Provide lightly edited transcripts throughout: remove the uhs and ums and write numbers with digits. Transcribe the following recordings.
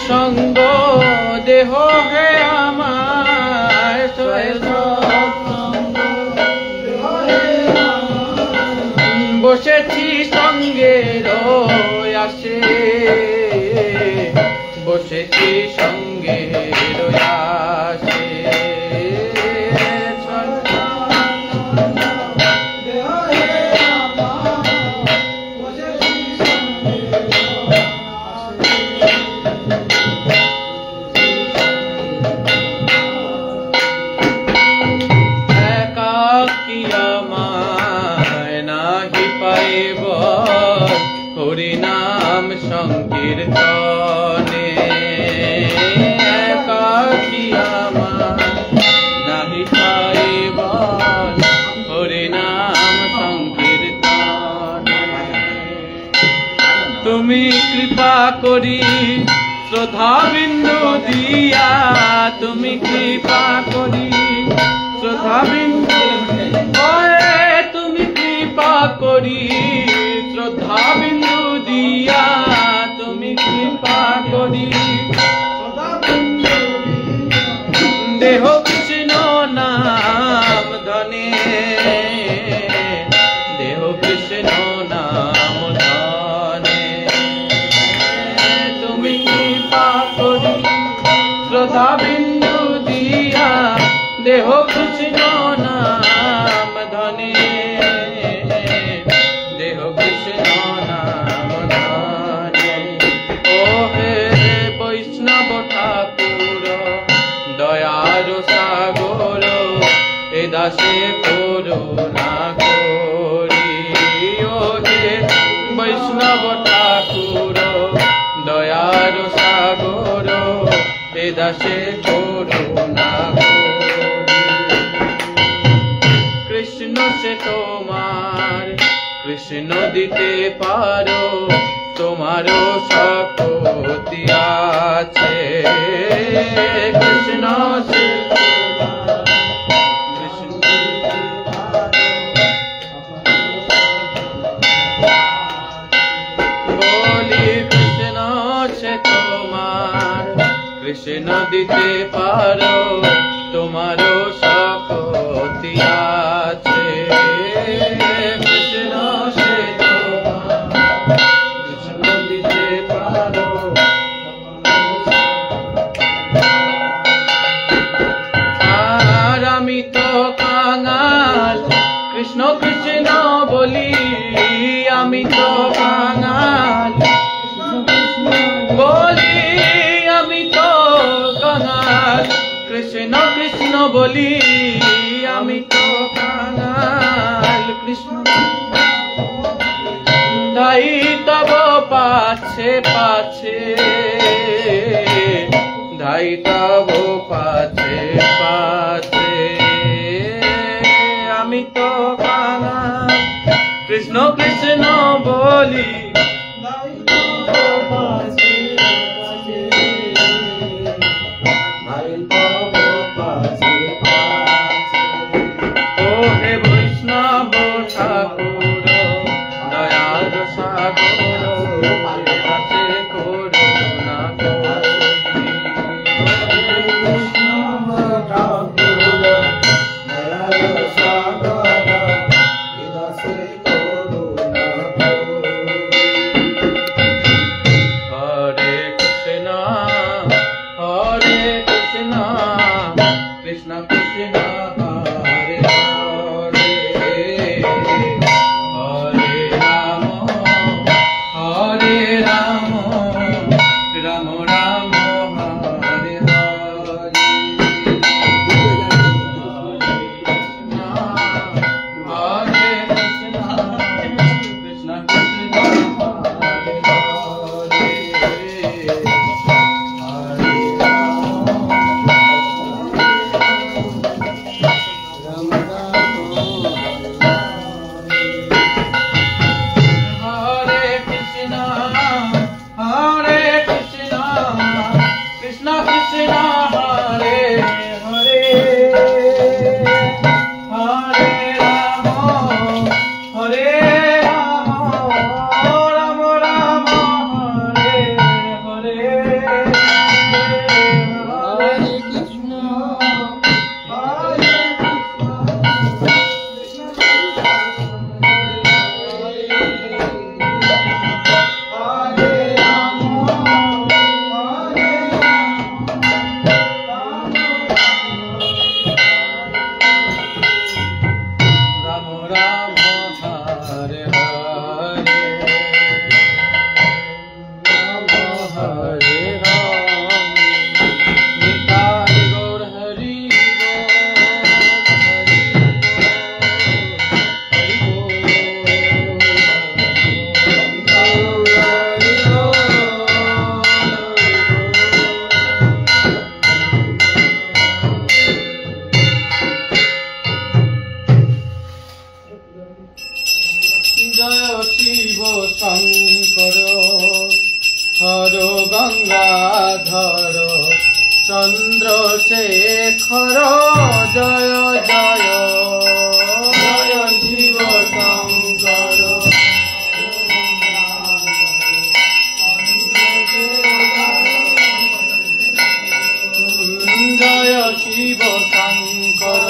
সৎসঙ্গ দেহ হে আমার বসেছি সঙ্গের আসে বসেছি সঙ্গের আসে হরিনাম সংকীর্তনে একাকী আমার নাহি পাইব হরিনাম সংকীর্তনে তুমি কৃপা করি শ্রদ্ধা বিন্দু দিয়া তুমি কৃপা করি শ্রদ্ধা বিন্দু তুমি কৃপা করি শ্রদ্ধা বিন্দু দিয়া তুমি কৃপা করি দেহ কৃষ্ণ নাম ধনে দেহ কৃষ্ণ নাম ধনে তুমি কৃপা করি শ্রদ্ধা বিন্দু দিয়া দেহ কৃষ্ণ নাম ধনে দেহ কৃষ্ণ নাম ধনে ও হে বৈষ্ণব ঠাকুর দয়ার সাগর এ দাসে করুণা করি ও হে বৈষ্ণব ঠাকুর দয়ার সাগর এ দাসে করুণা কৃষ্ণ সে তোমার কৃষ্ণ দিতে পারো তোমারও শক্তি আছে কৃষ্ণ সে বলি কৃষ্ণ সে তোমার কৃষ্ণ দিতে পারো তোমারও শক্তি আছে কৃষ্ণ সে তোমার কৃষ্ণ দিতে পারো আর আমি তো কাঙাল কৃষ্ণ কৃষ্ণ বলি আমি তো কাঙাল বলি আমি তো কাঙাল কৃষ্ণ কৃষ্ণ বলি আমি তো কাঙাল কৃষ্ণ ধাই তব পাছে পাছে ধাই তব পাছে পাছে আমি তো কাঙাল কৃষ্ণ কৃষ্ণ বলি ও হে বৈষ্ণব ঠাকুর দয়ার সাগর আছে করুণা করি বৈষ্ণব ঠাকুর দয়ার সাগর আছে করুণা করি हरे राम निताय गौर हरि जय शिव शंकर हर गंगाधर चंद्रशेखर जय जय जय शिव शंकर जय शिव शंकर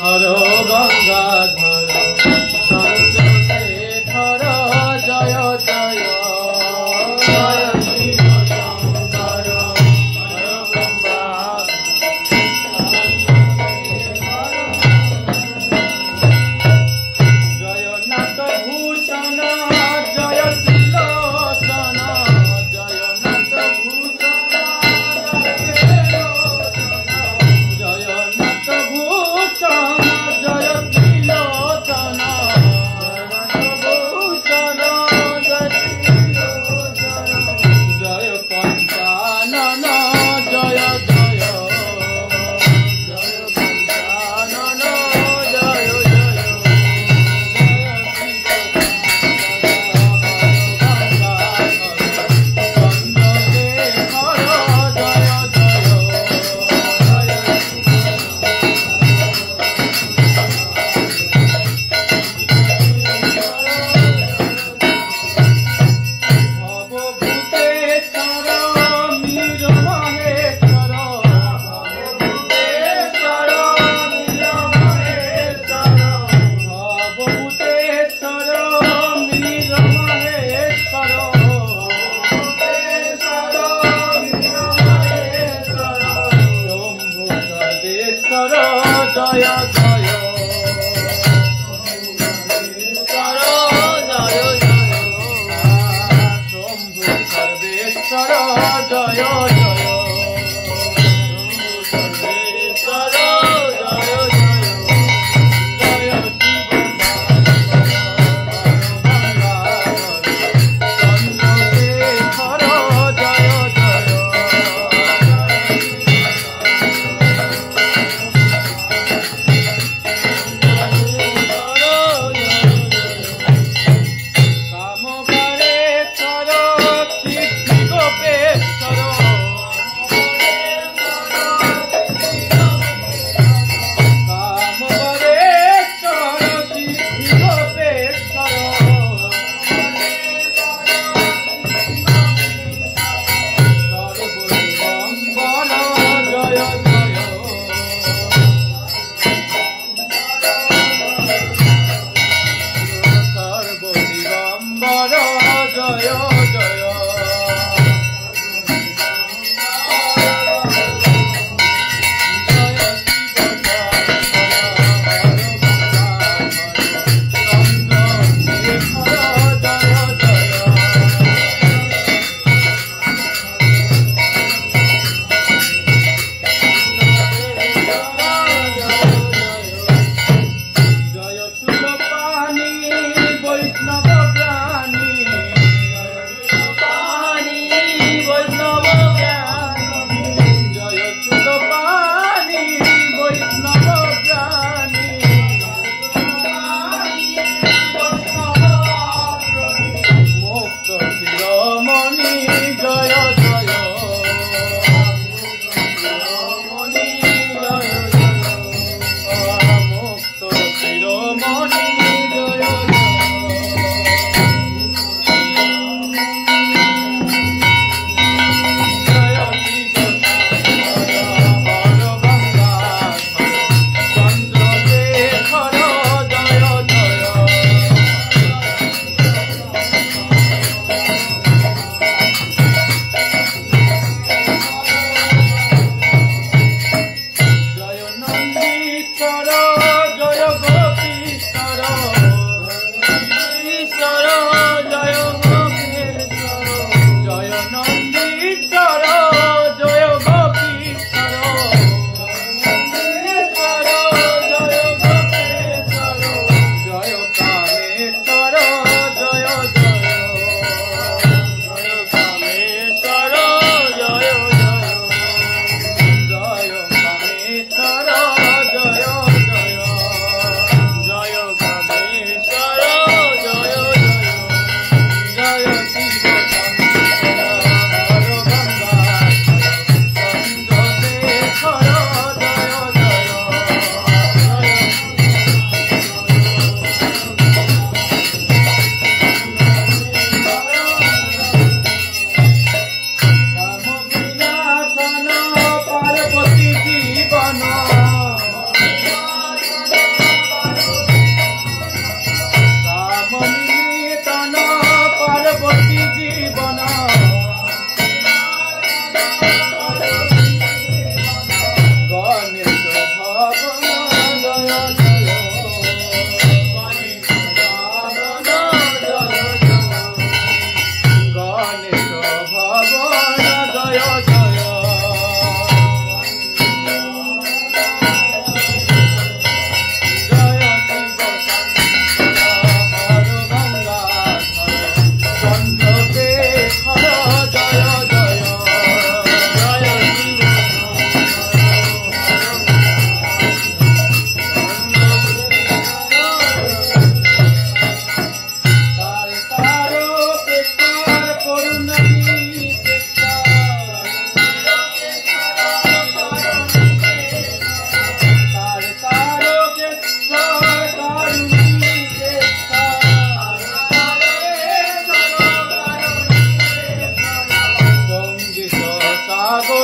हर गंगाधर चंद्रशेखर जय जय जय शिव शंकर हर जय नाथ भूषण जय त्रिलोचन जय नाथ भूषण जय नाथ भूषण जय त्रिलोचन जय पंचानन जय जय जय पंचानन जय গো